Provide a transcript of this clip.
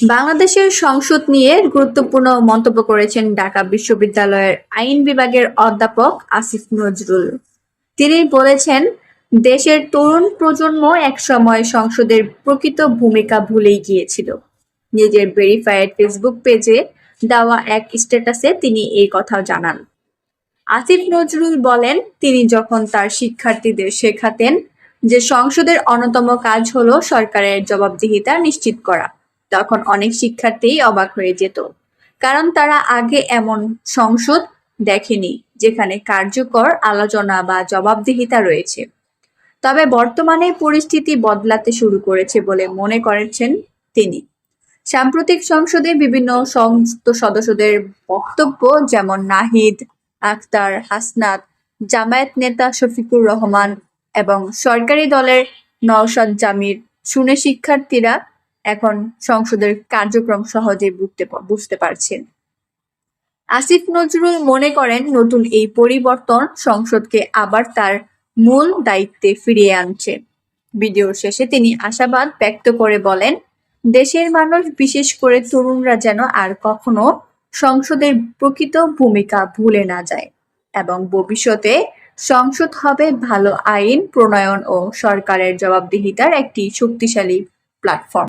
বাংলাদেশের সংসদ নিয়ে গুরুত্বপূর্ণ মন্তব্য করেছেন ঢাকা বিশ্ববিদ্যালয়ের আইন বিভাগের অধ্যাপক আসিফ নজরুল। তিনি বলেছেন, দেশের তরুণ প্রজন্ম একসময় সংসদের প্রকৃত ভূমিকা ভুলেই গিয়েছিল। নিজের ভেরিফাইড ফেসবুক পেজে দেওয়া এক স্ট্যাটাসে তিনি এই কথা জানান। আসিফ নজরুল বলেন, তিনি যখন তার শিক্ষার্থীদের শেখাতেন যে সংসদের অন্যতম কাজ হলো সরকারের জবাবদিহিতা নিশ্চিত করা, তখন অনেক শিক্ষার্থীই অবাক হয়ে যেত, কারণ তারা আগে এমন সংসদ দেখেনি যেখানে কার্যকর আলোচনা বা জবাবদিহিতা রয়েছে। তবে বর্তমানে পরিস্থিতি বদলাতে শুরু করেছে বলে মনে করেছেন তিনি। সাম্প্রতিক সংসদে বিভিন্ন সংসদ সদস্যদের বক্তব্য, যেমন নাহিদ, আখতার, হাসনাত, জামায়াত নেতা শফিকুর রহমান এবং সরকারি দলের নওশাদ জামির শুনে শিক্ষার্থীরা এখন সংসদের কার্যক্রম সহজেই বুঝতে পারছেন। আসিফ নজরুল মনে করেন, নতুন এই পরিবর্তন সংসদকে আবার তার মূল দায়িত্বে ফিরিয়ে আনছে। ভিডিওর শেষে তিনি আশাবাদ ব্যক্ত করে বলেন, দেশের মানুষ, বিশেষ করে তরুণরা যেন আর কখনো সংসদের প্রকৃত ভূমিকা ভুলে না যায় এবং ভবিষ্যতে সংসদ হবে ভালো আইন প্রণয়ন ও সরকারের জবাবদিহিতার একটি শক্তিশালী প্ল্যাটফর্ম।